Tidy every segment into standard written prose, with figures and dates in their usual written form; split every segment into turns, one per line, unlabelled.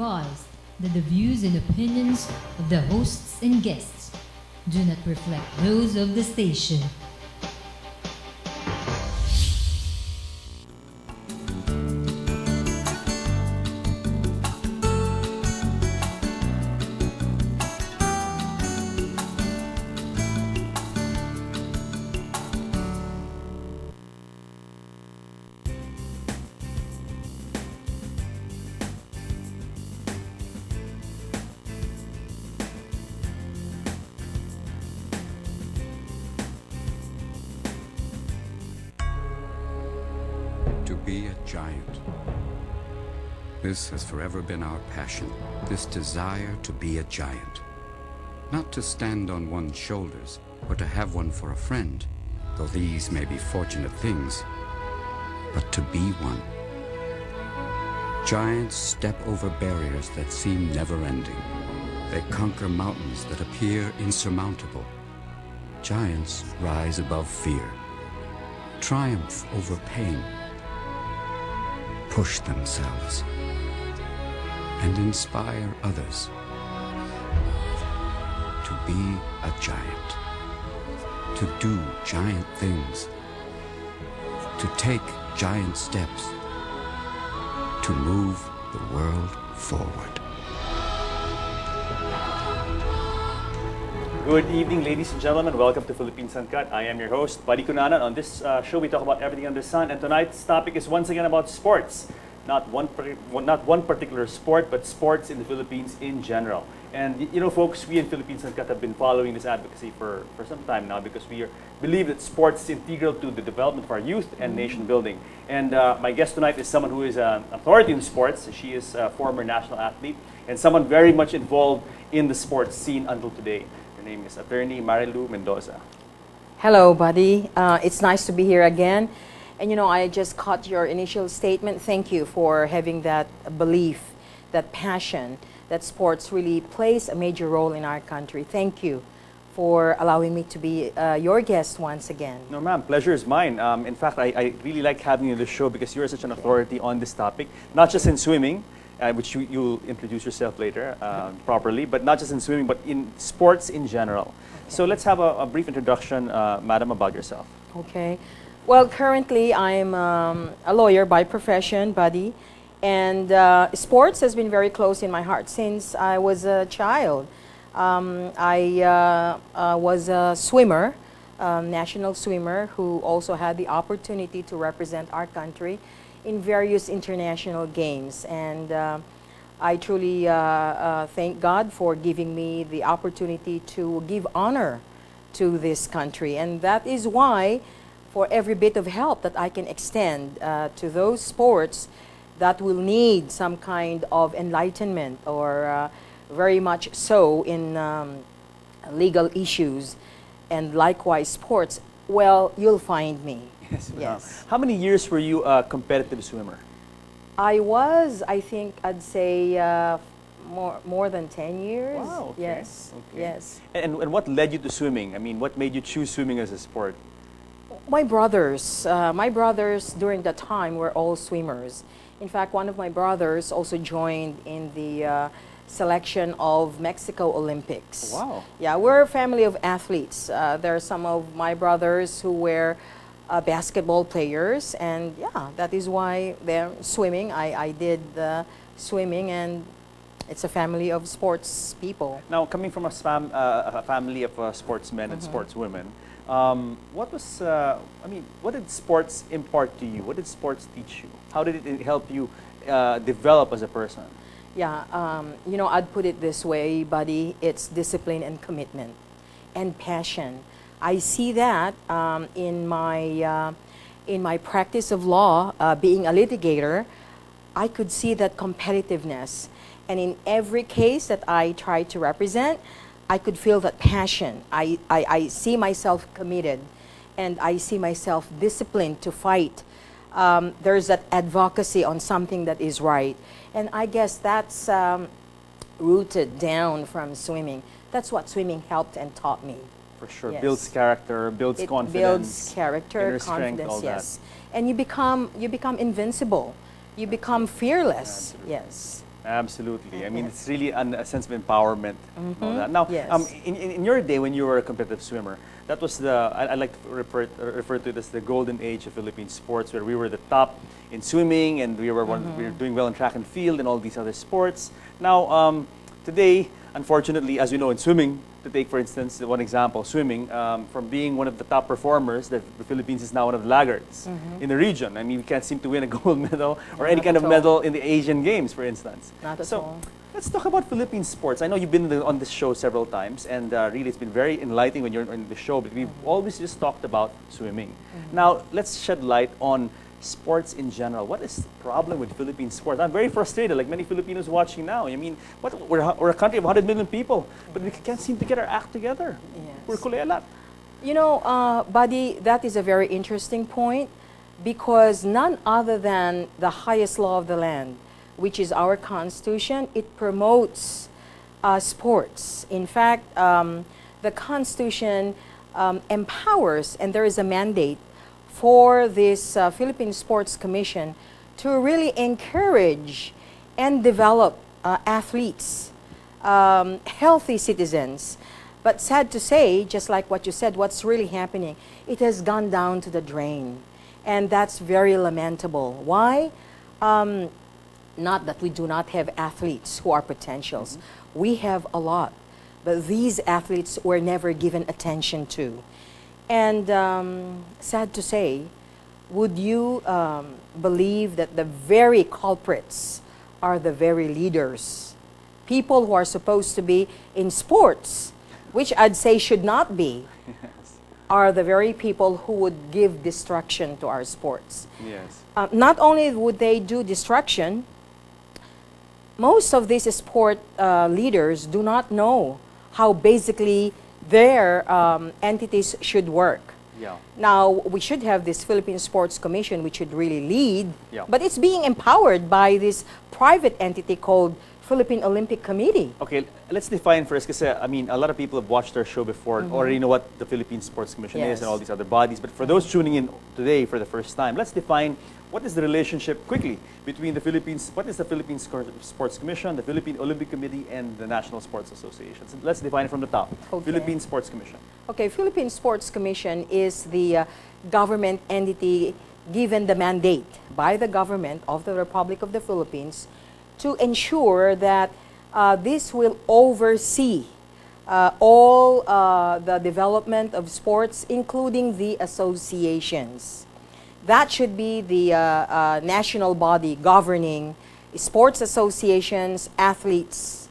advised that the views and opinions of the hosts and guests do not reflect those of the station.
To be a giant. This has forever been our passion, this desire to be a giant. Not to stand on one's shoulders or to have one for a friend, though these may be fortunate things, but to be one. Giants step over barriers that seem never-ending. They conquer mountains that appear insurmountable. Giants rise above fear, triumph over pain, push themselves, and inspire others to be a giant, to do giant things, to take giant steps, to move the world forward.
Good evening, ladies and gentlemen. Welcome to Philippines Uncut. I am your host, Buddy Cunanan. On this show, we talk about everything under the sun, and tonight's topic is once again about sports. Not one particular sport, but sports in the Philippines in general. And you know, folks, we in Philippines Uncut have been following this advocacy for some time now because we believe that sports is integral to the development of our youth and nation building. And my guest tonight is someone who is an authority in sports. She is a former national athlete and someone very much involved in the sports scene until today. Her name is Attorney Marilu Mendoza.
Hello, buddy. It's nice to be here again. And you know, I just caught your initial statement. Thank you for having that belief, that passion, that sports really plays a major role in our country. Thank you for allowing me to be your guest once again.
No, ma'am. Pleasure is mine. In fact, I really like having you on the show because you're such an authority on this topic, not just in swimming, which you'll introduce yourself later properly, but not just in swimming, but in sports in general. Okay. So let's have a brief introduction, madam, about yourself.
Okay. Well, currently I'm a lawyer by profession, buddy, and sports has been very close in my heart since I was a child. I was a swimmer, national swimmer, who also had the opportunity to represent our country in various international games. And I truly thank God for giving me the opportunity to give honor to this country. And that is why, for every bit of help that I can extend to those sports that will need some kind of enlightenment or very much so in legal issues and likewise sports, well, you'll find me.
Yes.
Yes.
How many years were you a competitive swimmer?
I was, I think, I'd say more than 10 years.
Wow. Okay.
Yes.
Okay.
Yes.
And what led you to swimming? I mean, what made you choose swimming as a sport?
My brothers during that time were all swimmers. In fact, one of my brothers also joined in the selection of Mexico Olympics.
Wow.
Yeah, we're a family of athletes. There are some of my brothers who were basketball players, and yeah, that is why they're swimming. I did swimming, and it's a family of sports people.
Now, coming from a family of sportsmen and sportswomen, what did sports impart to you? What did sports teach you? How did it help you develop as a person?
Yeah, you know, I'd put it this way, buddy. It's discipline and commitment and passion. I see that in my practice of law, being a litigator. I could see that competitiveness. And in every case that I try to represent, I could feel that passion. I see myself committed, and I see myself disciplined to fight. There's that advocacy on something that is right. And I guess that's rooted down from swimming. That's what swimming helped and taught me.
For sure.
Yes.
Builds character, builds
It
confidence.
builds character,
inner strength,
confidence,
all
yes. And you become invincible. You become fearless.
Absolutely.
Yes.
Absolutely. I mean, it's really a sense of empowerment. And all that. Now,
Yes.
in your day when you were a competitive swimmer, that was I like to refer to it as the golden age of Philippine sports, where we were the top in swimming and we were we were doing well in track and field and all these other sports. Now, today, unfortunately, as we know in swimming, to take for instance one example, swimming, from being one of the top performers, the Philippines is now one of the laggards in the region. I mean, we can't seem to win a gold medal or any
Not
kind of
at all.
medal in the Asian Games, for instance.
Not at
so,
all.
let's talk about Philippine sports. I know you've been on this show several times, and really it's been very enlightening when you're on the show, but we've always just talked about swimming. Now, let's shed light on sports in general. What is the problem with Philippine sports? I'm very frustrated, like many Filipinos watching now. I mean, we're a country of 100 million people, but we can't seem to get our act together.
Yes.
We're kulelat.
You know, Buddy, that is a very interesting point because none other than the highest law of the land, which is our Constitution, it promotes sports. In fact, the Constitution empowers, and there is a mandate for this Philippine Sports Commission to really encourage and develop athletes, healthy citizens. But sad to say, just like what you said, what's really happening, it has gone down to the drain. And that's very lamentable. Why? Not that we do not have athletes who are potentials. We have a lot. But these athletes were never given attention to. And sad to say, would you believe that the very culprits are the very leaders? People who are supposed to be in sports, which I'd say should not be, are the very people who would give destruction to our sports.
Yes.
Not only would they do destruction, most of these sport leaders do not know how basically their entities should work.
Yeah.
Now, we should have this Philippine Sports Commission, which should really lead,
Yeah.
but it's being empowered by this private entity called Philippine Olympic Committee.
Okay, let's define first, because I mean, a lot of people have watched our show before and already know what the Philippine Sports Commission is
Yes.
and all these other bodies. But for those tuning in today for the first time, let's define what is the relationship quickly between the Philippines, what is the Philippine Sports Commission, the Philippine Olympic Committee, and the National Sports Association. So let's define it from the top.
Okay.
Philippine Sports Commission.
Okay, Philippine Sports Commission is the government entity given the mandate by the government of the Republic of the Philippines to ensure that this will oversee all the development of sports, including the associations. That should be the national body governing sports associations, athletes.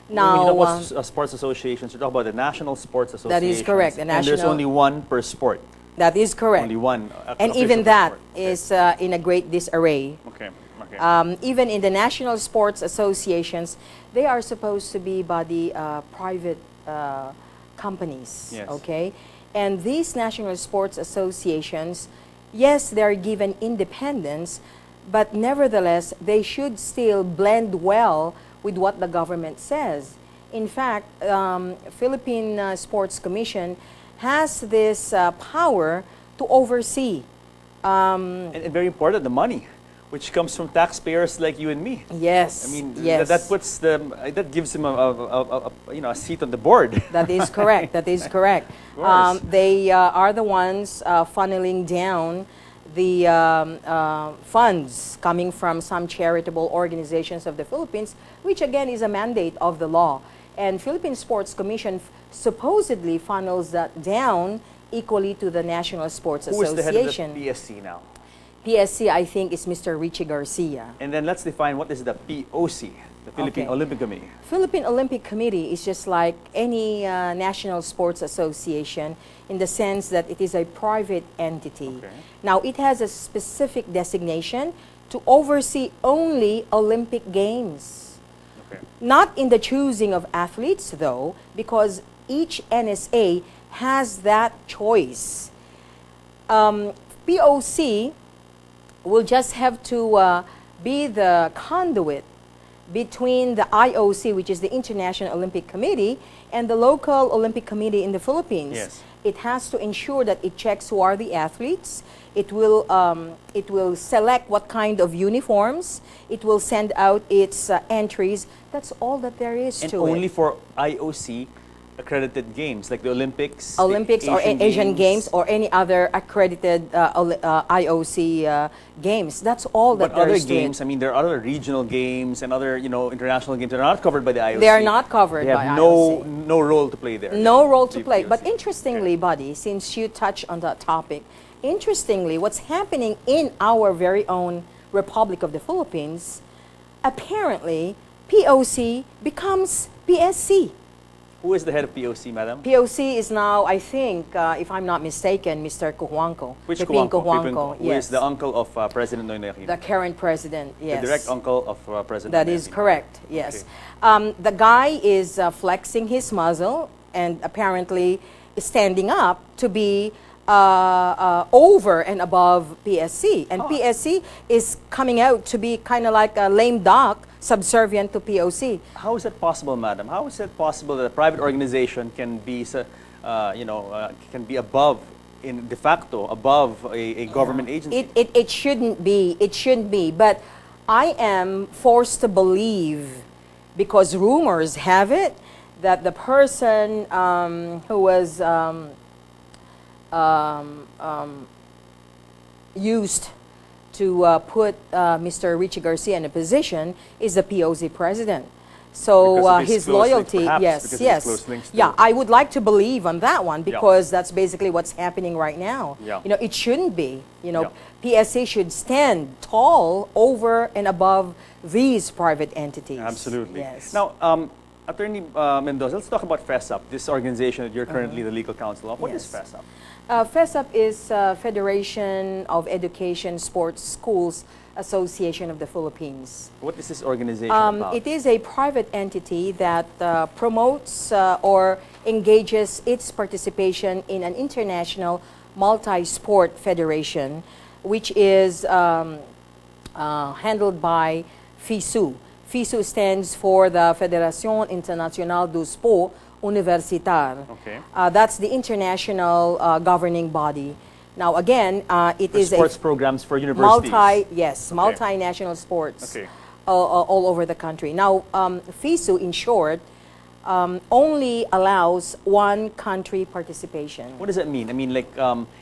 When we talk
Now,
about sports associations, we're talking about the National Sports Association.
That is correct, the
And there's
national-
only one per sport.
that is correct.
Only one.
And
official
even
per
that
sport.
is in a great disarray.
Okay. Okay.
Even in the national sports associations, they are supposed to be by the private companies.
Yes.
Okay, and these national sports associations, yes, they are given independence, but nevertheless, they should still blend well with what the government says. In fact, Philippine Sports Commission has this power to oversee.
And very important, the money, which comes from taxpayers like you and me.
Yes.
I mean,
yes.
that puts them, that gives them a seat on the board.
That is correct. That is correct.
Of course.
They are the ones funneling down the funds coming from some charitable organizations of the Philippines, which again is a mandate of the law. And Philippine Sports Commission supposedly funnels that down equally to the National Sports
Who is the head of
Association.
the PSC now?
PSC, I think, is Mr. Richie Garcia.
And then let's define what is the POC, the Philippine
Okay.
Olympic Committee.
Philippine Olympic Committee is just like any national sports association in the sense that it is a private entity.
Okay.
Now, it has a specific designation to oversee only Olympic Games.
Okay.
Not in the choosing of athletes, though, because each NSA has that choice. POC will just have to be the conduit between the IOC, which is the International Olympic Committee, and the local Olympic Committee in the Philippines.
Yes.
It has to ensure that it checks who are the athletes. It will select what kind of uniforms. It will send out its entries. That's all that there is
And
to
only
it.
for IOC accredited games, like the Olympics, the
Olympics or Asian Games or any other accredited IOC games. That's all that
But
there
other
is to it.
games, I mean, there are other regional games and other, international games that are not covered by the IOC.
They are not covered
They
by
have
IOC.
no role to play there.
No role to
The
play. But
POC.
interestingly, buddy, since you touched on that topic, interestingly, what's happening in our very own Republic of the Philippines, apparently, POC becomes PSC.
Who is the head of POC, madam?
POC is now, I think, if I'm not mistaken, Mr. Cujuanco.
Which
Pepin
Cujuanco?
Cujuanco,
Who is
yes.
the uncle of President Noynoy Aquino?
The current president, yes.
The direct uncle of President
That
Noynoy
is
Aquino.
correct, yes.
Okay.
The guy is flexing his muzzle and apparently standing up to be over and above PSC. And PSC is coming out to be kind of like a lame duck, subservient to POC.
How is that possible, madam? How is it possible that a private organization can be, can be above, in de facto, above a government agency?
It shouldn't be. It shouldn't be. But I am forced to believe, because rumors have it, that the person who was used to put Mr. Richie Garcia in a position is the POC president. So
Because of his
his
close links,
loyalty,
perhaps,
yes,
because of his
yes,
close links to-
yeah. I would like to believe on that one because that's basically what's happening right now.
Yeah.
It shouldn't be.
Yeah.
PSA should stand tall over and above these private entities.
Absolutely.
Yes.
Now, Attorney Mendoza, let's talk about FESUP, this organization that you're currently the legal counsel of. What is
Yes.
FESUP?
FESUP is Federation of Education Sports Schools Association of the Philippines.
What is this organization about?
It is a private entity that promotes or engages its participation in an international multi-sport federation, which is handled by FISU. FISU stands for the Federación Internacional do Sport Universitar.
Okay.
That's the international governing body. Now, again, it
For
is
sports
a
programs for universities.
multinational sports
Okay.
all over the country. Now, FISU, in short, only allows one country participation.
What does that mean? I mean, like,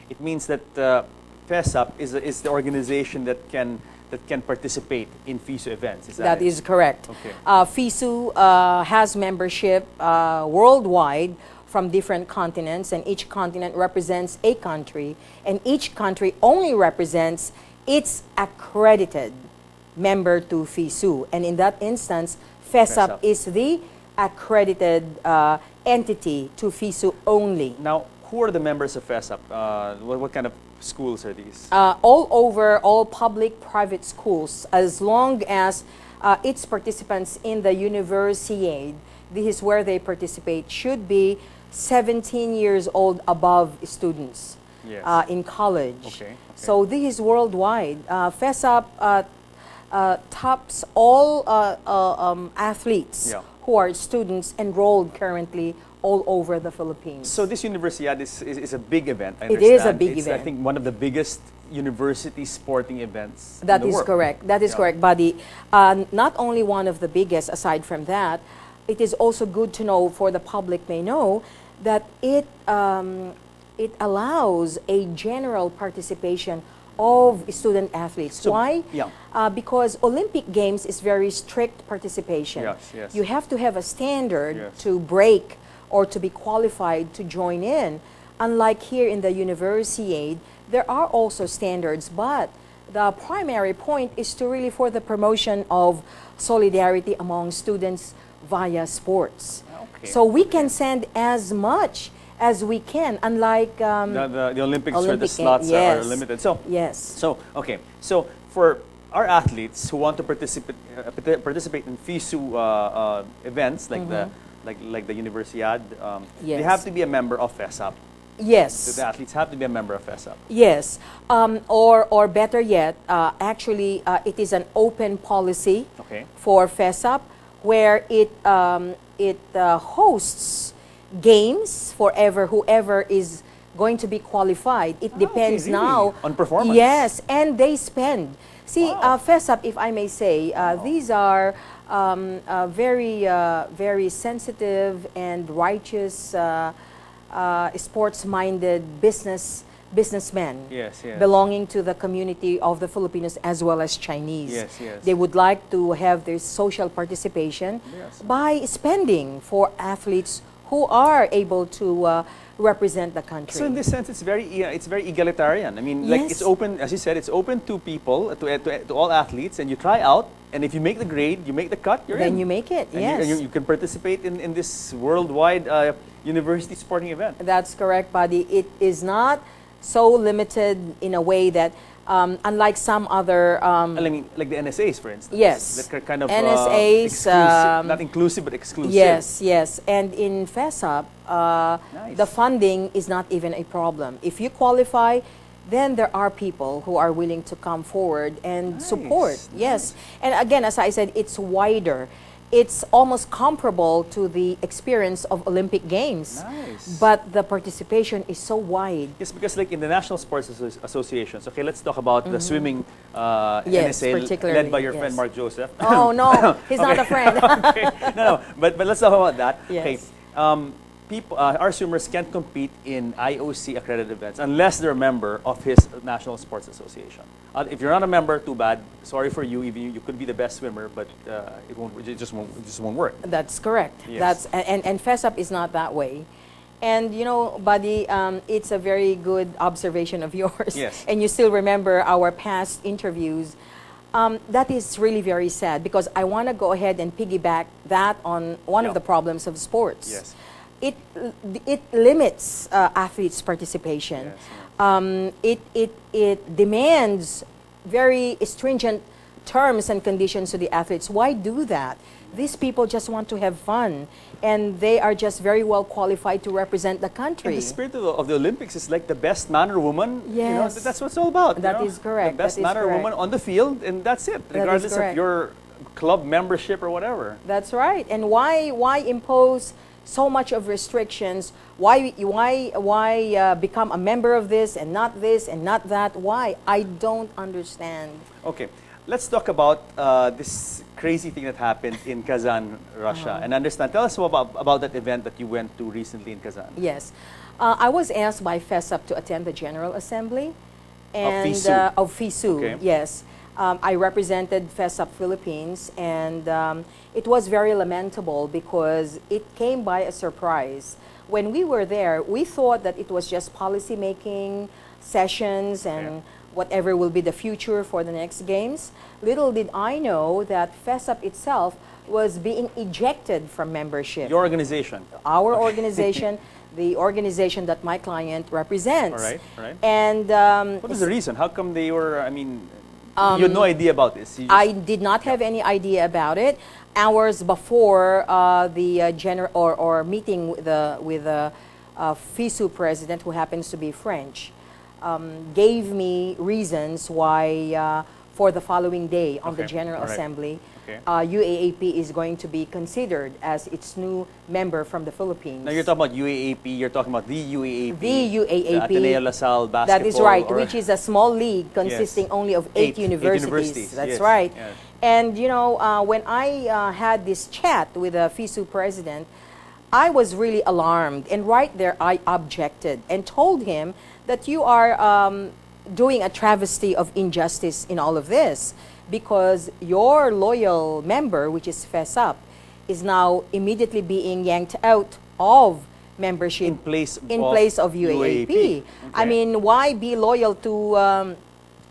it means that FESUP is the organization that can participate in FISU events. Is that
That
it?
is correct.
Okay.
FISU has membership worldwide from different continents, and each continent represents a country, and each country only represents its accredited member to FISU. And in that instance, FESUP
FESUP.
is the accredited entity to FISU only.
Now, who are the members of FESUP? What kind of schools are these?
All over, all public, private schools, as long as its participants in the Universiade, this is where they participate, should be 17 years old above students
Yes.
in college.
Okay, okay.
So this is worldwide. FESUP tops all athletes
Yeah.
who are students enrolled currently all over the Philippines.
So this Universiad is a big event, I
It is a
understand.
big
It's,
event.
I think, one of the biggest university sporting events
That
in the
is
world.
correct. That is
Yeah.
correct, buddy. Not only one of the biggest, aside from that, it is also good to know, for the public may know, that it allows a general participation of student athletes.
So-
Why?
yeah.
Because Olympic Games is very strict participation.
Yes, yes.
You have to have a standard
Yes.
to break or to be qualified to join in. Unlike here in the Universiade, there are also standards, but the primary point is to really for the promotion of solidarity among students via sports.
Okay,
So we can send as much as we can, unlike
The Olympics where the
Olympic
slots
Games,
are
yes.
limited. So,
yes.
okay. So for our athletes who want to participate in FISU events like the Universiad, they
Yes.
have to be a member of FESUP.
Yes.
The athletes have to be a member of FESAP.
Yes, or better yet, actually, it is an open policy
Okay.
for FESAP where it hosts games for whoever is going to be qualified. It depends
really?
now
On performance?
Yes, and they spend. See,
Wow.
FESAP, if I may say, these are very sensitive and righteous, sports-minded businessmen
Yes, yes.
belonging to the community of the Filipinos as well as Chinese.
Yes, yes.
They would like to have their social participation
Yes.
by spending for athletes who are able to represent the country.
So in this sense, it's very egalitarian. I mean, like it's
Yes.
open, as you said, it's open to people, to all athletes, and you try out, and if you make the grade, you make the cut, you're
Then
in.
you make it,
And
yes.
you can participate in this worldwide university sporting event.
That's correct, buddy. It is not so limited in a way that, unlike some other,
I mean, like the NSAs, for instance.
Yes.
That kind of
NSAs,
exclusive, not inclusive, but exclusive.
yes, yes. And in FESAP,
Nice.
the funding is not even a problem. If you qualify, then there are people who are willing to come forward and support. Yes. And again, as I said, it's wider. It's almost comparable to the experience of Olympic Games.
Nice.
But the participation is so wide.
Yes, because like in the National Sports Associations, okay, let's talk about the swimming
Yes,
NSA
particularly,
led by your
yes.
friend Mark Joseph.
Oh, no, he's not a friend.
Okay. No, but let's talk about that. Okay.
Yes.
People, our swimmers can't compete in IOC accredited events unless they're a member of his National Sports Association. If you're not a member, too bad. Sorry for you. Even you could be the best swimmer, but it just won't work.
That's correct.
Yes.
And FESAP is not that way. And you know, buddy, it's a very good observation of yours.
Yes.
And you still remember our past interviews. That is really very sad because I want to go ahead and piggyback that on one
Yeah.
of the problems of sports.
Yes.
It limits athletes' participation.
Yes,
It demands very stringent terms and conditions to the athletes. Why do that? These people just want to have fun, and they are just very well qualified to represent the
And
country.
the spirit of the Olympics is like the best man or woman. You know,
Yes.
that's what it's all about.
That
you know?
is correct,
The best
that is
man or
correct.
woman on the field, and that's it,
That is
regardless of
correct.
your club membership or whatever.
That's right. And why impose so much of restrictions? Why become a member of this and not that? Why? I don't understand.
Okay, let's talk about this crazy thing that happened in Kazan, Russia, and understand. Tell us about that event that you went to recently in Kazan.
Yes. I was asked by FESAP to attend the General Assembly and
FISU.
of FISU.
Okay.
Yes. I represented FESAP Philippines, and it was very lamentable because it came by a surprise. When we were there, we thought that it was just policy making sessions and whatever will be the future for the next games. Little did I know that FESAP itself was being ejected from membership.
Your organization.
Our organization, the organization that my client represents.
All right, all right.
And
What is the reason? How come they were? I mean, you had no idea about this. You just,
I did not have any idea about it. Hours before the general or meeting with the FISU president, who happens to be French, gave me reasons why for the following day on the
Okay,
General
all right.
Assembly,
Okay.
UAAP is going to be considered as its new member from the Philippines.
Now you're talking about UAAP. You're talking about the UAAP.
The UAAP.
The Ateneo LaSalle basketball.
That is right,
or-
which is a small league consisting only of eight universities. That's
yes,
right.
yes.
And you know, when I had this chat with the FISU president, I was really alarmed. And right there, I objected and told him that you are doing a travesty of injustice in all of this, because your loyal member, which is FESAP, is now immediately being yanked out of membership
In place
of UAAP.
UAAP.
I
Okay.
mean, why be loyal to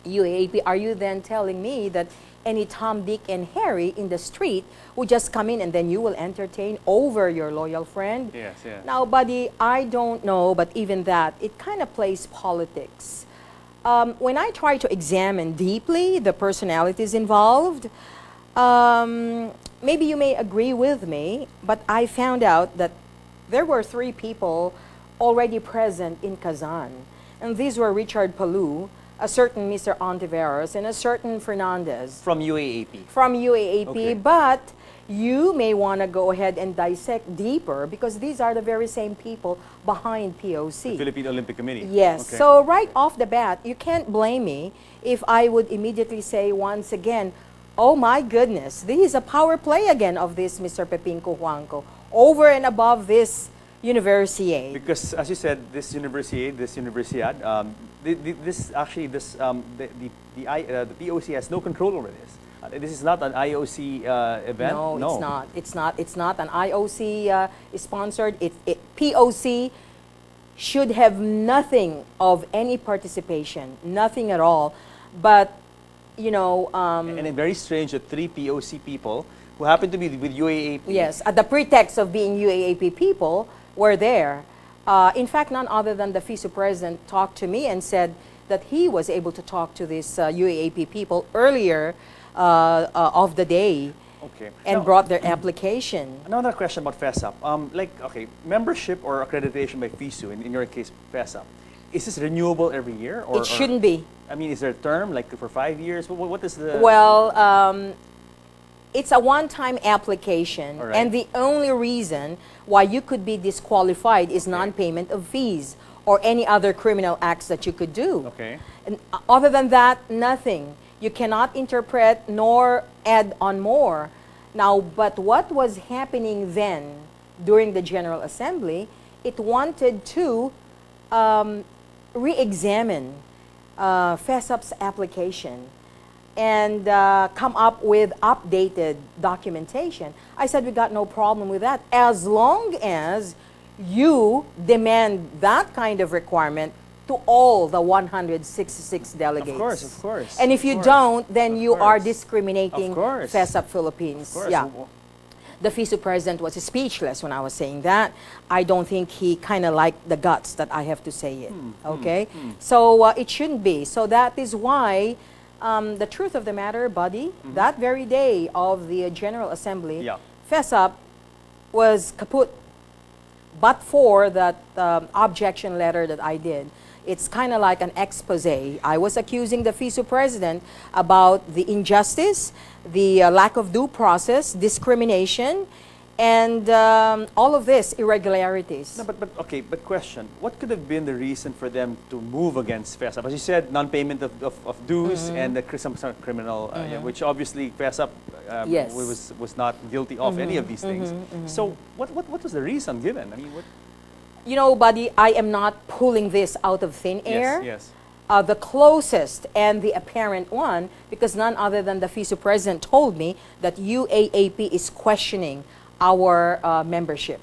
UAAP? Are you then telling me that any Tom, Dick, and Harry in the street would just come in and then you will entertain over your loyal friend?
Yes, yes.
Now, buddy, I don't know, but even that, it kind of plays politics. When I try to examine deeply the personalities involved, maybe you may agree with me, but I found out that there were three people already present in Kazan. And these were Richard Palou, a certain Mr. Ontiveros, and a certain Fernandez
From UAAP.
from UAAP.
Okay.
But you may want to go ahead and dissect deeper because these are the very same people behind POC.
Philippine Olympic Committee.
Yes.
Okay.
So right off the bat, you can't blame me if I would immediately say once again, oh my goodness, this is a power play again of this Mr. Pepin Cojuangco over and above this Universiade.
Because, as you said, this Universiad, the POC has no control over this. This is not an IOC event.
No, it's not. It's not. It's not an IOC sponsored. POC should have nothing of any participation, nothing at all. But you know,
And it's very strange that 3 POC people who happen to be with UAAP.
yes, at the pretext of being UAAP people, were there. In fact, none other than the FISU president talked to me and said that he was able to talk to these UAAP people earlier of the day
Okay.
and
Now,
brought their application.
Another question about FESAP. Membership or accreditation by FISU, in your case, FESAP, is this renewable every year?
It shouldn't be.
I mean, is there a term, like for 5 years? What is the...
Well, it's a one-time application,
All right.
and the only reason why you could be disqualified is non-payment of fees or any other criminal acts that you could do.
Okay.
And other than that, nothing. You cannot interpret nor add on more. Now, but what was happening then during the General Assembly, it wanted to re-examine FESAP's application and come up with updated documentation. I said we got no problem with that as long as you demand that kind of requirement to all the 166 delegates.
Of course.
And if
of
you
course.
don't, then
Of
you are
course.
discriminating
Of course.
FESAP Philippines.
Of course.
Yeah. The FISU president was speechless when I was saying that. I don't think he kind of liked the guts that I have to say it. Okay? So it shouldn't be. So that is why the truth of the matter, buddy, that very day of the General Assembly,
Yeah.
FESAP was kaput. But for that objection letter that I did, it's kind of like an expose. I was accusing the FISU president about the injustice, the lack of due process, discrimination, and all of this irregularities.
No, but question. What could have been the reason for them to move against FESAP? As you said, non-payment of dues and some sort of criminal, which obviously FESAP
Yes.
was not guilty of any of these things. So what was the reason given? I mean, what?
You know, buddy, I am not pulling this out of thin air.
Yes.
The closest and the apparent one, because none other than the FISU president told me that UAAP is questioning our membership.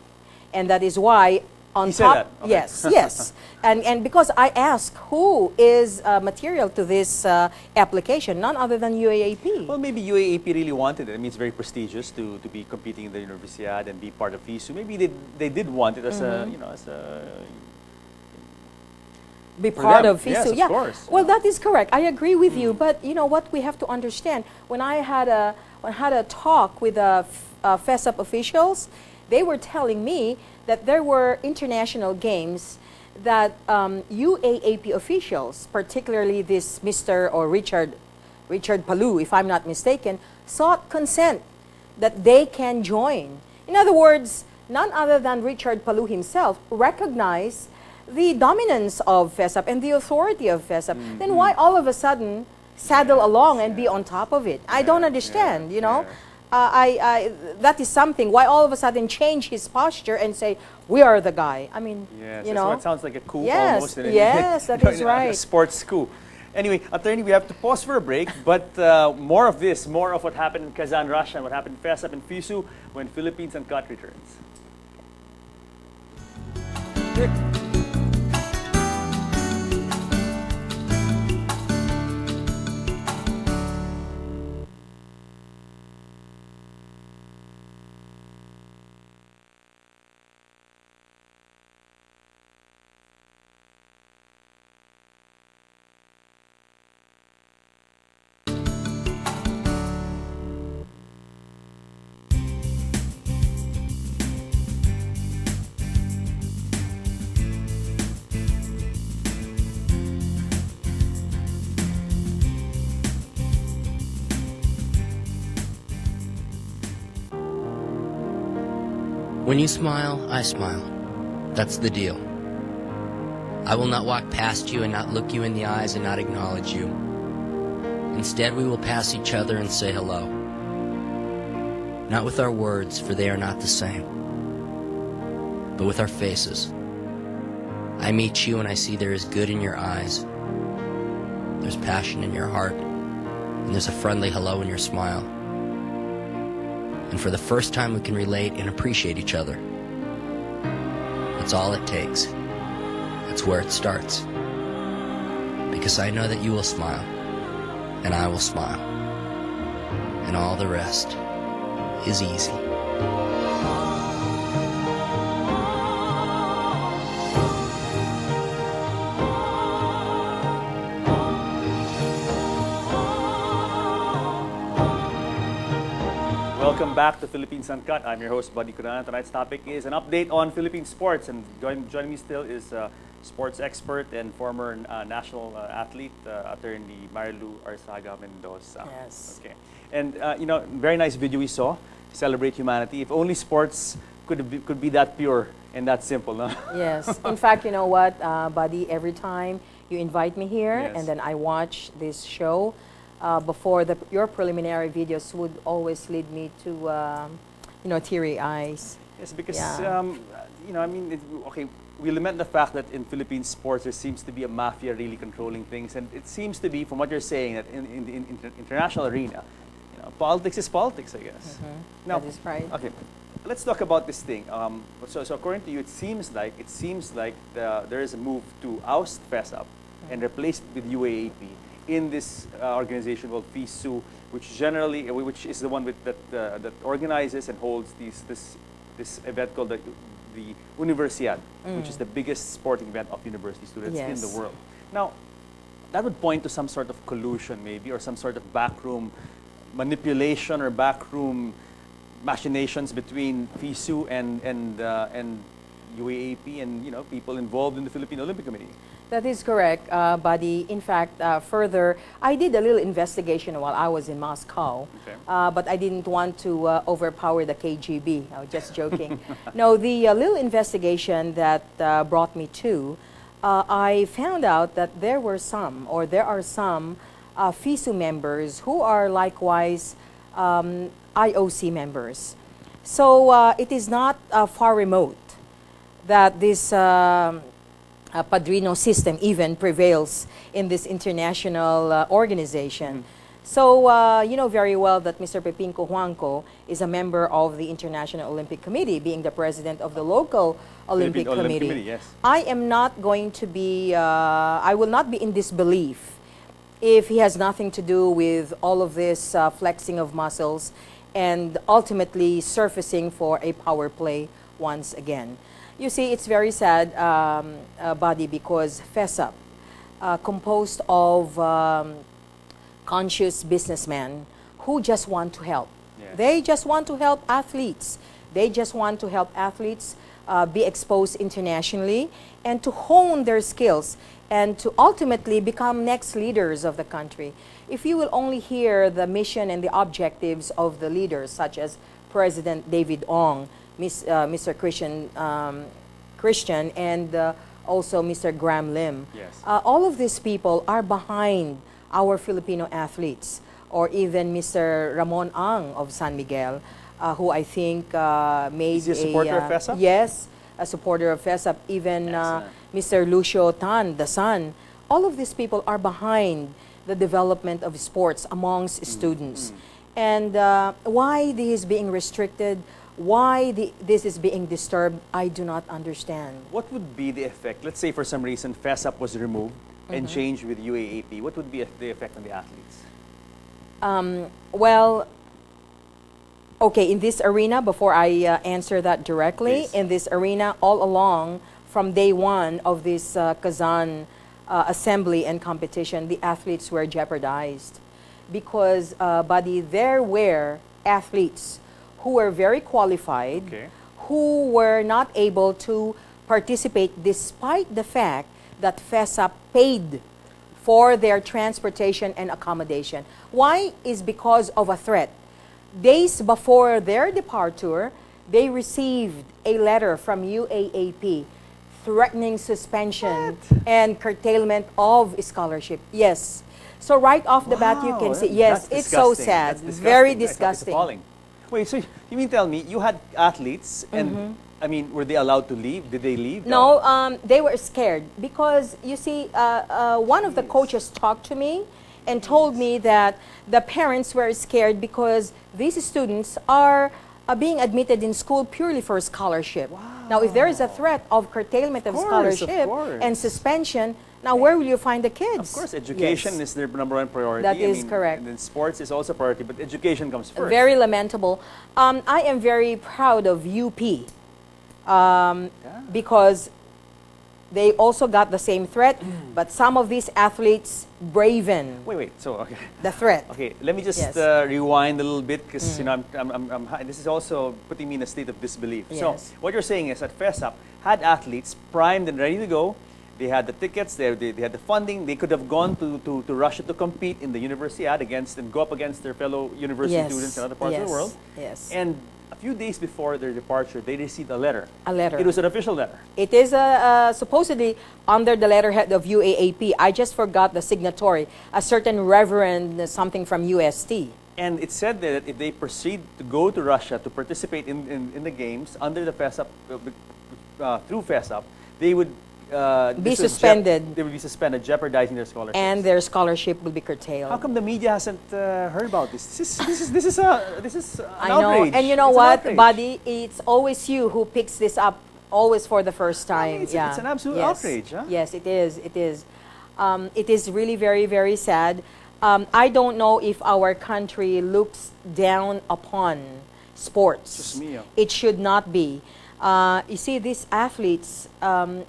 And that is why on
He said
top,
that? Okay.
yes, yes. And because I asked who is material to this application, none other than UAAP.
Well, maybe UAAP really wanted it. I mean, it's very prestigious to be competing in the Universiad and be part of FISU. Maybe they did want it as a
Be
For
part
them,
of FISU.
yes, of
yeah.
course.
Well, that is correct. I agree with you. But you know what we have to understand? When I had a talk with FESAP officials, they were telling me that there were international games that UAAP officials, particularly this Mr. or Richard Palou, if I'm not mistaken, sought consent that they can join. In other words, none other than Richard Palou himself recognized the dominance of FESAP and the authority of FESAP. Then why all of a sudden saddle along and be on top of it? I don't understand, you know. That is something. Why all of a sudden change his posture and say, we are the guy? I mean,
Yes,
you
that's
know.
what sounds like a coup
Yes,
almost.
yes, that is
in a
right.
sports coup. Anyway, attorney, we have to pause for a break, but more of this, more of what happened in Kazan, Russia, and what happened in FESAP and FISU when Philippines Uncut returns.
When you smile, I smile. That's the deal. I will not walk past you and not look you in the eyes and not acknowledge you. Instead, we will pass each other and say hello. Not with our words, for they are not the same, but with our faces. I meet you and I see there is good in your eyes. There's passion in your heart, and there's a friendly hello in your smile. And for the first time, we can relate and appreciate each other. That's all it takes. That's where it starts. Because I know that you will smile, and I will smile, and all the rest is easy.
Welcome back to Philippines Uncut. I'm your host, Buddy Kunan. Tonight's topic is an update on Philippine sports. And joining me still is sports expert and former national athlete, attorney Marilu Arzaga Mendoza.
Yes.
Okay. And, very nice video we saw, Celebrate Humanity. If only sports could be that pure and that simple, no?
Yes. In fact, you know what, Buddy, every time you invite me here
Yes.
and then I watch this show, before your preliminary videos would always lead me to, teary eyes.
Yes, because,
Yeah.
okay, we lament the fact that in Philippine sports there seems to be a mafia really controlling things, and it seems to be, from what you're saying, that in the international arena, politics is politics, I guess. Now,
That is right.
okay, let's talk about this thing. So according to you, it seems like there is a move to oust FESAP and replace it with UAAP in this organization called FISU, which is the one that organizes and holds this event called the Universiad, which is the biggest sporting event of university students in the
Yes.
world. Now, that would point to some sort of collusion, maybe, or some sort of backroom manipulation or backroom machinations between FISU and UAAP and people involved in the Philippine Olympic Committee.
That is correct, Buddy. In fact, further, I did a little investigation while I was in Moscow,
Okay.
but I didn't want to overpower the KGB. I was just joking. No, the little investigation that brought me to, I found out that there are some FISU members who are likewise IOC members. So it is not far remote that this padrino system even prevails in this international organization. So you know very well that Mr. Pepin Cojuangco is a member of the International Olympic Committee, being the president of the local Olympic
Philippine Olympic
Committee.
Committee, yes.
I am not going to be, I will not be in disbelief if he has nothing to do with all of this flexing of muscles and ultimately surfacing for a power play once again. You see, it's very sad, Buddy, because FESAP, composed of conscious businessmen who just want to help.
Yes.
They just want to help athletes. They just want to help athletes be exposed internationally and to hone their skills and to ultimately become next leaders of the country. If you will only hear the mission and the objectives of the leaders, such as President David Ong, Mr. Christian, and also Mr. Graham Lim.
Yes.
All of these people are behind our Filipino athletes, or even Mr. Ramon Ang of San Miguel, who I think made
Is he a supporter of FESAP?
Yes, a supporter of FESAP. Even
Excellent.
Mr. Lucio Tan, the son. All of these people are behind the development of sports amongst students. And why this is being restricted, why this is being disturbed, I do not understand.
What would be the effect? Let's say for some reason FESAP was removed and changed with UAAP. What would be the effect on the athletes?
Well, okay, in this arena, before I answer that directly,
Please.
in this arena, all along, from day one of this Kazan assembly and competition, the athletes were jeopardized. Because, Buddy, there were athletes who were very qualified,
Okay.
who were not able to participate despite the fact that FESAP paid for their transportation and accommodation. Why? Is because of a threat. Days before their departure, they received a letter from UAAP threatening suspension and curtailment of scholarship. Yes. So right off the bat, you can see, yes,
That's
it's so
disgusting.
sad.
That's disgusting.
Very
It's
disgusting.
appalling. Wait, so you mean tell me you had athletes and I mean, were they allowed to leave? Did they leave?
No, they were scared because you see, one of the coaches talked to me and told me that the parents were scared because these students are being admitted in school purely for scholarship. Now, if there is a threat of curtailment of
course, of
scholarship
course.
and suspension, now where will you find the kids?
Of course, education
Yes.
is their number one priority.
That is correct.
And then sports is also priority, but education comes first.
Very lamentable. I am very proud of UP because they also got the same threat, but some of these athletes braven
Wait. So okay.
the threat.
Okay, let me just
Yes.
rewind a little bit because you know this is also putting me in a state of disbelief.
Yes.
So what you're saying is that FESAP had athletes primed and ready to go. They had the tickets, they had the funding. They could have gone to Russia to compete in the Universiade against and go up against their fellow university
Yes.
students in other parts of the
Yes.
world.
Yes.
And a few days before their departure, they received a letter.
A letter.
It was an official letter.
It is supposedly under the letterhead of UAAP. I just forgot the signatory, a certain reverend something from UST.
And it said that if they proceed to go to Russia to participate in the games under the FESAP, through FESAP, they would
Be suspended.
They would be suspended, jeopardizing their scholarships.
And their scholarship will be curtailed.
How come the media hasn't heard about this? This is an
I know.
outrage.
And you know
It's an
what,
outrage.
buddy? It's always you who picks this up always for the first time.
it's an absolute
Yes.
outrage, huh?
Yes, it is. It is. It is really very, very sad. I don't know if our country looks down upon sports.
Just me,
It should not be. You see, these athletes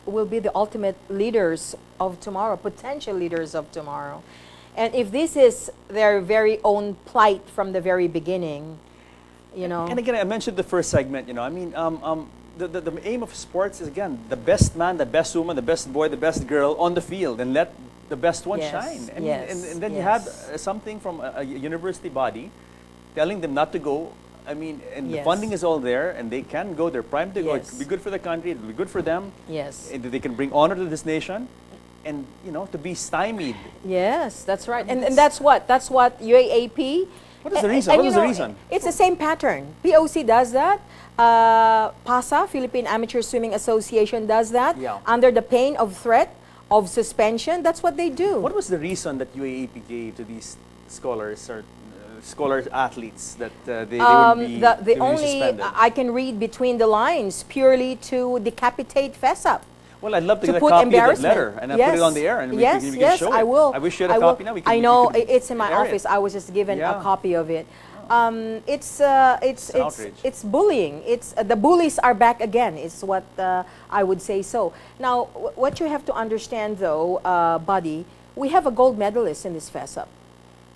will be the ultimate leaders of tomorrow, potential leaders of tomorrow. And if this is their very own plight from the very beginning, you know.
And again, I mentioned the first segment. You know, I mean, the aim of sports is again the best man, the best woman, the best boy, the best girl on the field, and let the best one
Yes,
shine. And,
yes,
and then you have
yes.
something from a university body telling them not to go. I mean, and the
Yes.
funding is all there, and they can go. They're primed to go. It
Yes.
could be good for the country. It will be good for them.
Yes.
And they can bring honor to this nation, and you know, to be stymied.
Yes, that's right. And that's what UAAP.
What is the reason? What
you
is the
know,
reason?
It's the same pattern. POC does that. PASA, Philippine Amateur Swimming Association, does that.
Yeah.
Under the pain of threat of suspension. That's what they do.
What was the reason that UAAP gave to these scholars or scholars athletes that they would be,
the
they would be
only
suspended?
I can read between the lines purely to decapitate FESAP.
Well, I'd love to
To
get a
put
copy of that
embarrassment.
letter and I'll put it on the air and we
yes,
can, we
yes,
can show
I
it.
will.
I wish you had a
I will.
copy now. We
I know,
we could
it's in my
air it.
office. I was just given
Yeah.
a copy of it. It's
an outrage.
it's bullying. It's the bullies are back again. Is what I would say. So now, what you have to understand, though, buddy, we have a gold medalist in this FESAP.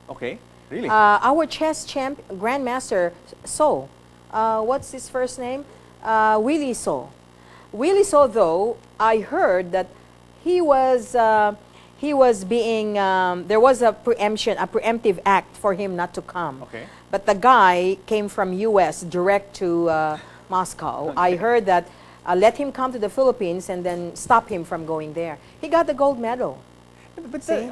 Okay, really?
Our chess champ, Grandmaster So. What's his first name? Willie So. Willie So, though, I heard that he was being there was a preemptive act for him not to come.
Okay.
But the guy came from U.S. direct to Moscow. I heard that let him come to the Philippines and then stop him from going there. He got the gold medal.
but
see?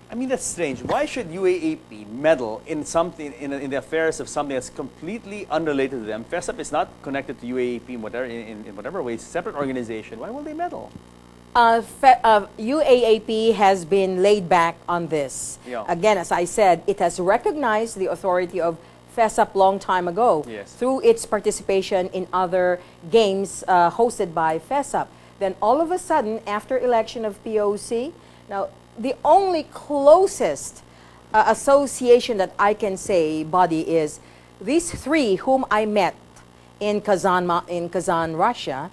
I mean, that's strange. Why should UAAP meddle in something in the affairs of something that's completely unrelated to them? FESAP is not connected to UAAP in whatever way. It's a separate organization. Why will they meddle?
UAAP has been laid back on this.
Yeah.
Again, as I said, it has recognized the authority of FESAP long time ago
Yes.
through its participation in other games hosted by FESAP. Then all of a sudden, after election of POC, now the only closest association that I can say, body, is these three whom I met in Kazan, Russia,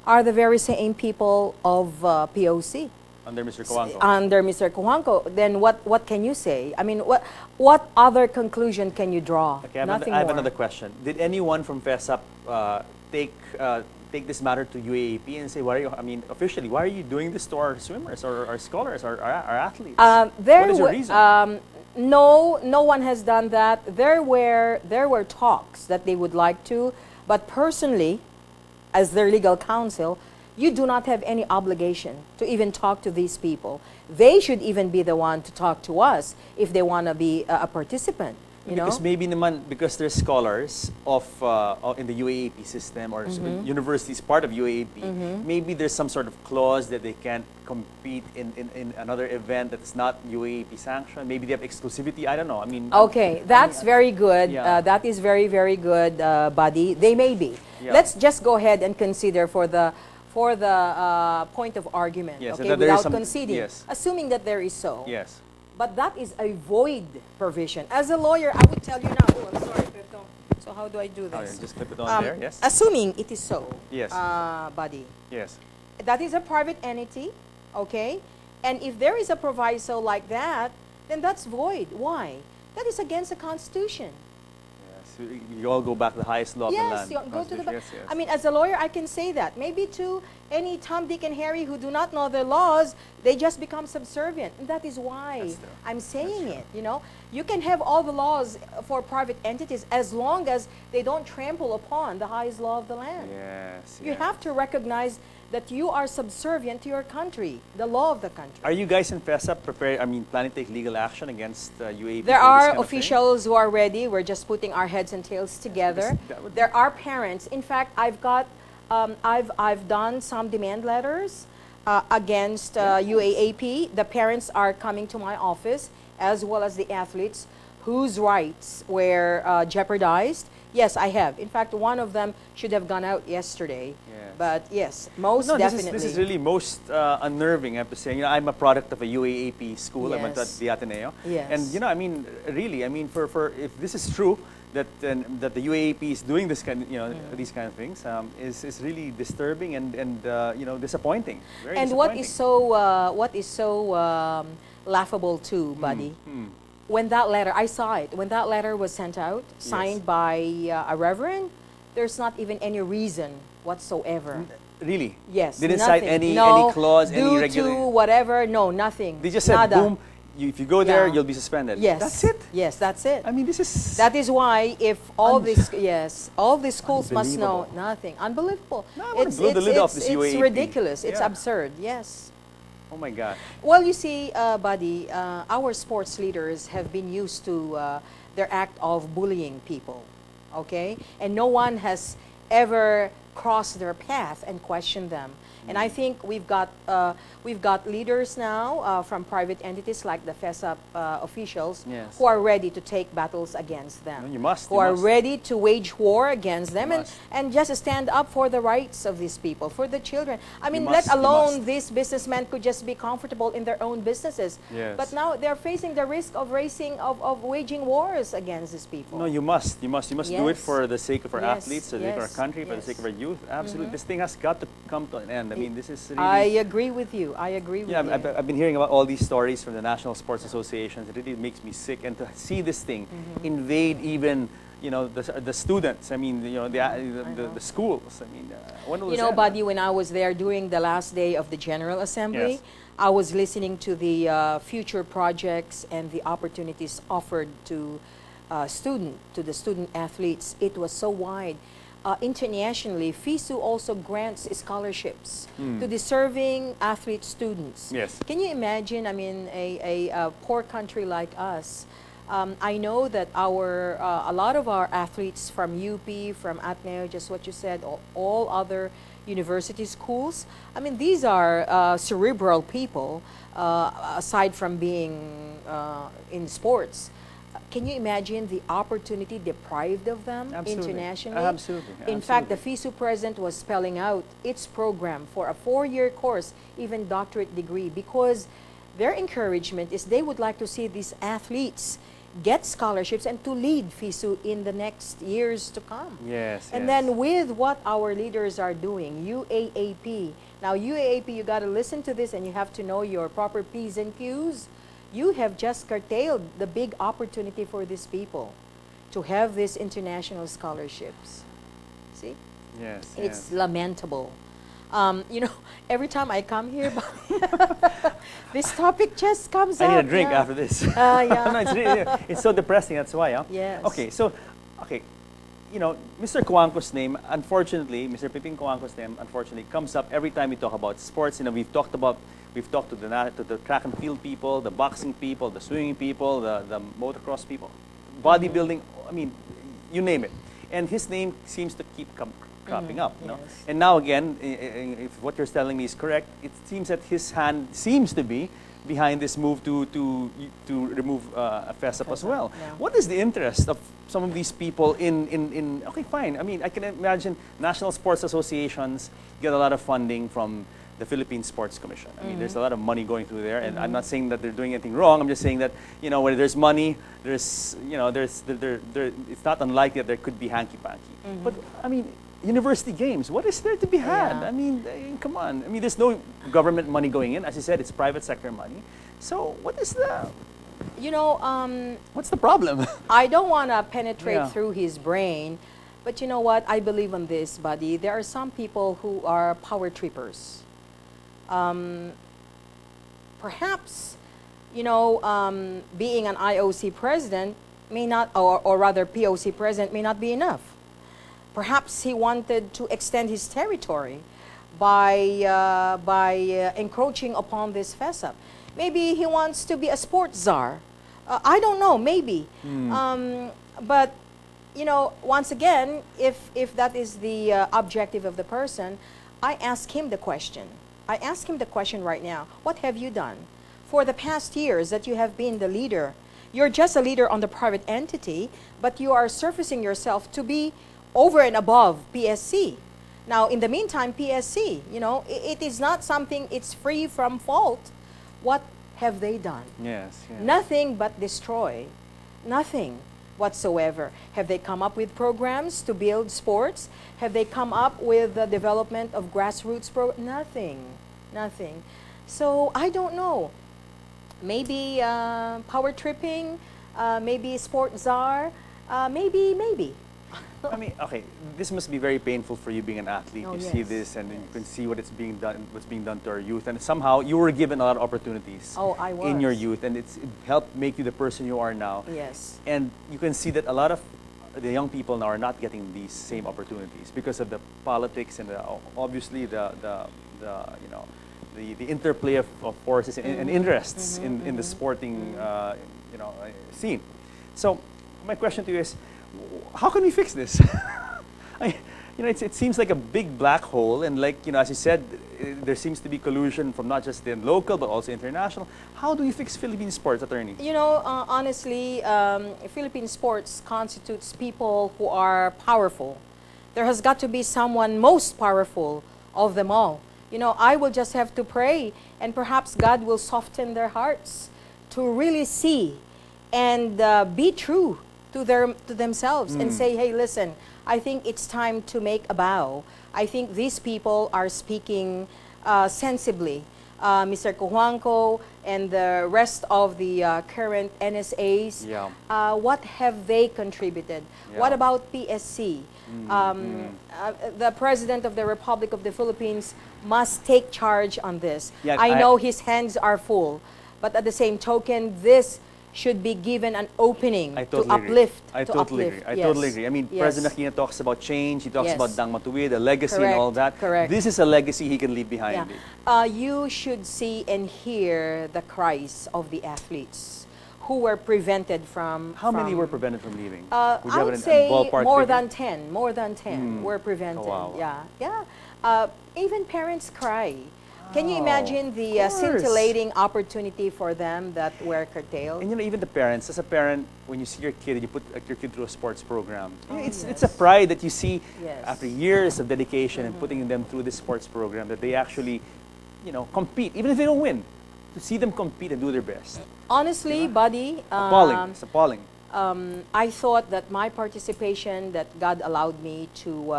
are the very same people of POC.
Under Mr. Coanco.
Under Mr. Coanco. Then what can you say? I mean, what other conclusion can you draw?
Okay,
Nothing
I have
more.
another question. Did anyone from FESAP take this matter to UAAP and say, why are you, I mean, officially, why are you doing this to our swimmers or our scholars or our athletes? What is your reason?
No one has done that. There were talks that they would like to, But personally, as their legal counsel, you do not have any obligation to even talk to these people. They should even be the one to talk to us if they want to be a participant. You know?
Because maybe naman, because they're scholars of in the UAAP system or universities part of UAAP, maybe there's some sort of clause that they can't compete in another event that's not UAAP sanctioned. Maybe they have exclusivity. I don't know. I mean,
Okay, that's very good.
Yeah.
That is very, very good, Buddy. They may be.
Yeah.
Let's just go ahead and consider for the point of argument,
Yes,
okay,
that there is
without
some-
conceding,
yes.
assuming that there is so.
yes.
But that is a void provision. As a lawyer, I would tell you now. Oh, I'm sorry, Pepto. So how do I do
Oh,
this?
yeah, just flip it on there. Yes.
Assuming it is so.
Yes.
Buddy.
Yes.
That is a private entity, okay? And if there is a proviso like that, then that's void. Why? That is against the Constitution.
Yes. You all go back to the highest law of the
Yes,
land.
you go to the.
Yes, yes.
I mean, as a lawyer, I can say that. Maybe to any Tom, Dick, and Harry who do not know the laws, they just become subservient. And that is why
That's true.
I'm saying it. You know, you can have all the laws for private entities as long as they don't trample upon the highest law of the land.
Yes.
You
yes.
have to recognize that you are subservient to your country, the law of the country.
Are you guys in FESA planning to take legal action against UAP?
There
for this
are
kind of thing?
officials who are ready. We're just putting our heads and tails together.
that would-
There are parents. In fact, I've done some demand letters against UAAP. The parents are coming to my office, as well as the athletes whose rights were jeopardized. Yes, I have. In fact, one of them should have gone out yesterday.
Yes.
But yes, most
No,
definitely.
this is really most unnerving. I have to say, you know, I'm a product of a UAAP school. I went to
Yes.
the Ateneo,
Yes.
and you know, I mean, really, I mean, for if this is true that that the UAAP is doing this kind, you know, these kind of things, is really disturbing and you know, disappointing. Very
And
disappointing.
what is so laughable too, buddy?
Hmm.
When that letter, I saw it. When that letter was sent out, signed by a reverend, there's not even any reason whatsoever.
Really?
Yes,
Didn't
nothing.
cite any
No,
clause, any
due to
regulation.
whatever. No, nothing.
They just said,
Nada.
boom, if you go there,
Yeah.
you'll be suspended.
Yes,
That's it.
Yes, that's it.
I mean, this is
That is why if all these all these schools must know
Unbelievable.
nothing. Unbelievable.
No, I wanna blow the lid off this
it's
UAAP.
ridiculous. It's
Yeah.
absurd. Yes.
Oh my God.
Well, you see, buddy, our sports leaders have been used to their act of bullying people, okay? And no one has ever crossed their path and questioned them. And I think we've got leaders now from private entities like the FESA officials
Yes.
who are ready to take battles against them.
No, you must,
Who
you
are
must.
ready to wage war against them
You
and,
must.
and just stand up for the rights of these people, for the children. I mean,
must,
let
you
alone
must.
these businessmen could just be comfortable in their own businesses.
Yes.
But now they're facing the risk of waging wars against these people.
No, you must do it
Yes.
for the sake of our
Yes,
athletes, for the sake of our
yes,
country, for the
yes.
sake of our youth. Absolutely, this thing has got to come to an end. I mean, this is really.
I agree with you. I agree with
yeah,
you.
I've been hearing about all these stories from the National Sports Associations. It really makes me sick, and to see this thing invade even, you know, the students. I mean, you know, the schools. I mean, when was
You know,
that?
buddy, when I was there during the last day of the General Assembly,
Yes.
I was listening to the future projects and the opportunities offered to the student athletes. It was so wide. Internationally, FISU also grants scholarships to deserving athlete students.
Yes.
Can you imagine? I mean, a poor country like us. I know that a lot of our athletes from UP, from Ateneo, just what you said, all other university schools. I mean, these are cerebral people, aside from being in sports. Can you imagine the opportunity deprived of them
Absolutely.
internationally?
Absolutely.
In fact, the FISU president was spelling out its program for a 4-year course, even doctorate degree, because their encouragement is they would like to see these athletes get scholarships and to lead FISU in the next years to come.
Yes.
And
yes.
then with what our leaders are doing, UAAP. Now, UAAP, you got to listen to this and you have to know your proper P's and Q's. You have just curtailed the big opportunity for these people to have these international scholarships. See?
Yes.
It's
yes.
lamentable. You know, every time I come here, this topic just comes
I
out.
need a drink
yeah.
after this.
Yeah.
No, it's really, it's so depressing. That's why. Huh?
Yes.
Okay. So, okay. Mr. Coanco's name, unfortunately, Mr. Piping Coanco's name, unfortunately, comes up every time we talk about sports. We've talked to the track and field people, the boxing people, the swimming people, the motocross people, bodybuilding. I mean, you name it. And his name seems to keep cropping up.
Yes.
And now again, if what you're telling me is correct, it seems that his hand seems to be behind this move to remove a FESAP as well.
Yeah.
What is the interest of some of these people in okay, fine. I mean, I can imagine national sports associations get a lot of funding from the Philippine Sports Commission. I mean, there's a lot of money going through there, and I'm not saying that they're doing anything wrong. I'm just saying that, where there's money, there's, it's not unlikely that there could be hanky-panky. But, I mean, university games, what is there to be had?
Yeah.
I mean, come on. I mean, there's no government money going in. As you said, it's private sector money. So what is what's the problem?
I don't want to penetrate
Yeah.
through his brain, but you know what? I believe on this, buddy. There are some people who are power trippers. Perhaps, being an IOC president may not, or rather POC president may not be enough. Perhaps he wanted to extend his territory by encroaching upon this FESAP. Maybe he wants to be a sports czar. I don't know, maybe. But, once again, if that is the objective of the person, I ask him the question. I ask him the question right now. What have you done for the past years that you have been the leader? You're just a leader on the private entity, but you are surfacing yourself to be over and above PSC. Now, in the meantime, PSC, it is not something, it's free from fault. What have they done?
Yes.
Nothing but destroy. Nothing whatsoever. Have they come up with programs to build sports? Have they come up with the development of grassroots Nothing. Nothing. So, I don't know. Maybe power tripping, maybe sport czar, maybe.
I mean, okay, this must be very painful for you being an athlete.
Oh,
You see
yes.
this, and you can see what's being done to our youth, and somehow you were given a lot of opportunities
Oh, I was.
in your youth, and it helped make you the person you are now.
Yes.
And you can see that a lot of the young people now are not getting these same opportunities because of the politics and obviously the interplay of forces and interests in the sporting scene. So my question to you is, how can we fix this? It seems like a big black hole, and as you said, there seems to be collusion from not just the local but also international. How do we fix Philippine sports, attorney?
Honestly, Philippine sports constitutes people who are powerful. There has got to be someone most powerful of them all. I will just have to pray, and perhaps God will soften their hearts to really see and be true to themselves and say, hey, listen, I think it's time to make a bow. I think these people are speaking sensibly. Mr. Cojuangco and the rest of the current NSAs, what have they contributed?
Yeah.
What about PSC? The President of the Republic of the Philippines must take charge on this.
Yeah,
I know his hands are full, but at the same token, this should be given an opening
I
to
totally agree.
uplift.
I
to
totally
uplift.
agree. I
Yes.
totally agree. I mean,
Yes.
President Aquino talks about change. He talks
Yes.
about Dang Matuwid, the legacy and
Correct,
all that.
correct.
This is a legacy he can leave behind.
You should see and hear the cries of the athletes who were prevented from.
How many were prevented from leaving?
I
Would you have
would
a
say
ballpark
more
figure?
than 10. More than 10 were prevented.
Kawawa.
Yeah. Even parents cry. Can you
Oh,
imagine the
of course.
scintillating opportunity for them that were curtailed?
And even the parents, as a parent, when you see your kid and you put your kid through a sports program, it's
yes.
a pride that you see
Yes.
after years of dedication and putting them through this sports program that they actually, compete, even if they don't win, to see them compete and do their best.
Honestly, buddy,
Appalling. It's appalling.
I thought that my participation, that God allowed me to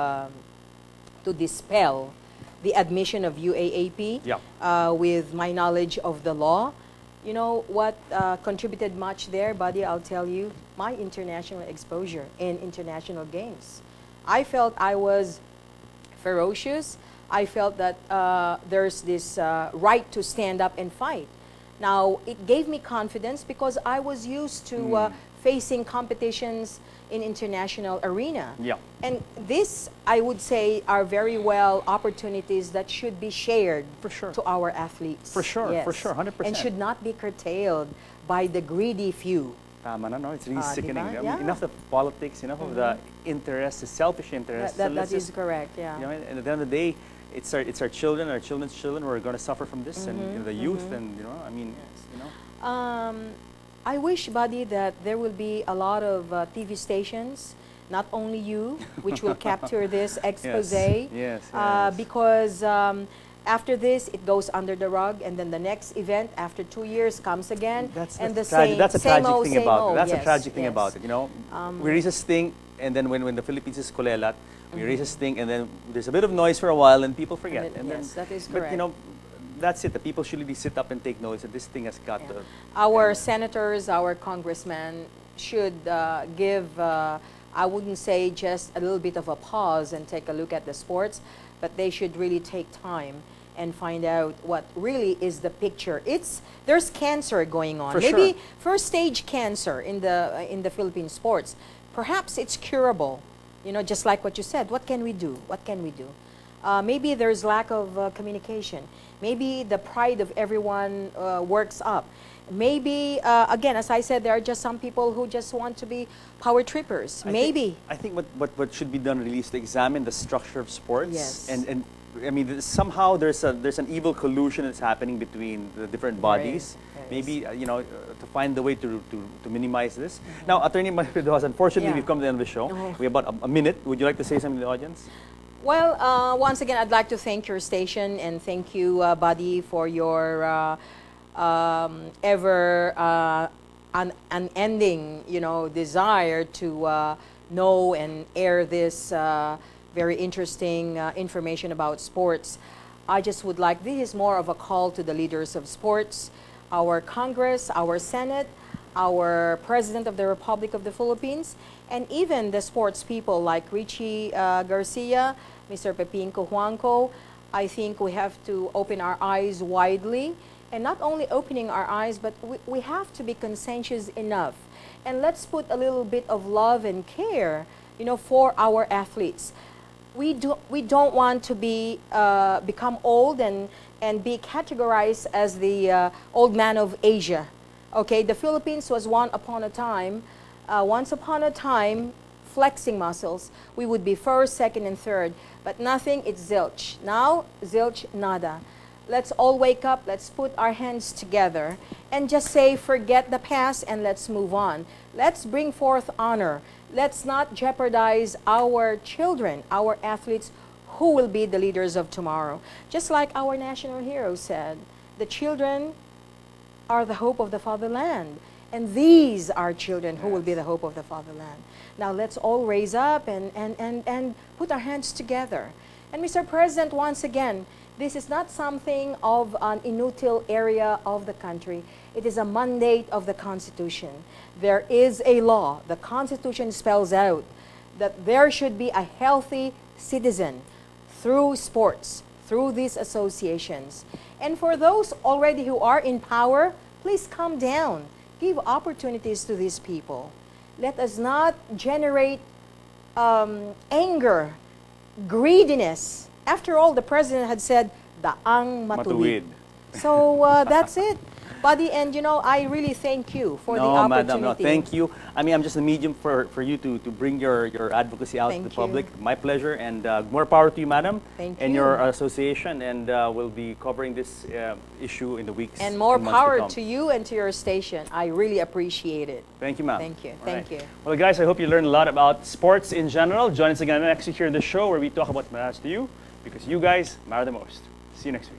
dispel the admission of UAAP with my knowledge of the law. You know what contributed much there, buddy? I'll tell you, my international exposure in international games. I felt I was ferocious. I felt that there's this right to stand up and fight. Now, it gave me confidence because I was used to facing competitions in international arena.
Yeah.
And this, I would say, are very well opportunities that should be shared
For sure.
to our athletes.
For sure,
Yes.
for sure, 100%.
And should not be curtailed by the greedy few.
Tama na, no? It's really
Ah,
sickening.
diba?
I mean,
Yeah.
enough of politics, enough of the interests, the selfish interests. So
That
let's
is
just,
correct, yeah.
you know, and at the end of the day, it's our children, our children's children who are going to suffer from this, and you know, the youth, and you know, I mean, you know.
I wish, Buddy, that there will be a lot of TV stations, not only you, which will capture this expose.
Yes,
Because after this, it goes under the rug, and then the next event after 2 years comes again, and the same.
That's a
same
tragic
old,
thing
same
about
old.
it. That's a
Yes,
tragic thing
yes.
about it. You know, we raise a stink, and then when the Philippines is kulelat, we raise a stink, and then there's a bit of noise for a while, and people forget.
And
And
yes,
then,
that is
but
correct.
you know, that's it. The people should really sit up and take notice that this thing has got to.
Our senators, our congressmen should give, I wouldn't say just a little bit of a pause and take a look at the sports, but they should really take time and find out what really is the picture. There's cancer going on.
For
Maybe
sure.
first stage cancer in the Philippine sports. Perhaps it's curable. You know, just like what you said. What can we do? What can we do? Maybe there's lack of communication. Maybe the pride of everyone works up. Maybe, again, as I said, there are just some people who just want to be power trippers. Maybe.
I think what should be done really is to examine the structure of sports.
Yes.
And I mean, somehow there's an evil collusion that's happening between the different bodies.
There is.
Maybe, you know, to find a way to minimize this. Now, Attorney Maripidosa, unfortunately,
Yeah.
we've come to the end of the show.
Oh.
We have about a minute. Would you like to say something to the audience?
Well, once again, I'd like to thank your station and thank you, Buddy, for your ever unending, desire to know and air this very interesting information about sports. I just would like, this is more of a call to the leaders of sports, our Congress, our Senate, our President of the Republic of the Philippines, and even the sports people like Richie Garcia, Mr. Pepin Cojuangco. I think we have to open our eyes widely, and not only opening our eyes, but we have to be conscientious enough. And let's put a little bit of love and care, for our athletes. We don't want to be become old and be categorized as the old man of Asia. Okay, the Philippines was once upon a time, flexing muscles. We would be first, second, and third, but nothing, it's zilch. Now, zilch, nada. Let's all wake up, let's put our hands together, and just say, forget the past and let's move on. Let's bring forth honor. Let's not jeopardize our children, our athletes, who will be the leaders of tomorrow. Just like our national hero said, the children are the hope of the fatherland. And these are children who will be the hope of the fatherland. Now let's all raise up and put our hands together. And Mr. President, once again, this is not something of an inutile area of the country. It is a mandate of the Constitution. There is a law. The Constitution spells out that there should be a healthy citizen through sports, through these associations. And for those already who are in power, please calm down. Give opportunities to these people. Let us not generate anger, greediness. After all, the president had said, daang matuwid. So that's it. Buddy, and I really thank you for the opportunity.
Madam, no, thank you. I mean, I'm just a medium for you to bring your advocacy out to the public. My pleasure, and more power to you, madam.
Thank
and
you.
your association, and we'll be covering this issue in the weeks
And more
and months
power
come.
to you and to your station. I really appreciate it.
Thank you, ma'am.
Thank you.
All
Thank
right.
you.
Well, guys, I hope you learned a lot about sports in general. Join us again next week here in the show where we talk about what matters to you, because you guys matter the most. See you next week.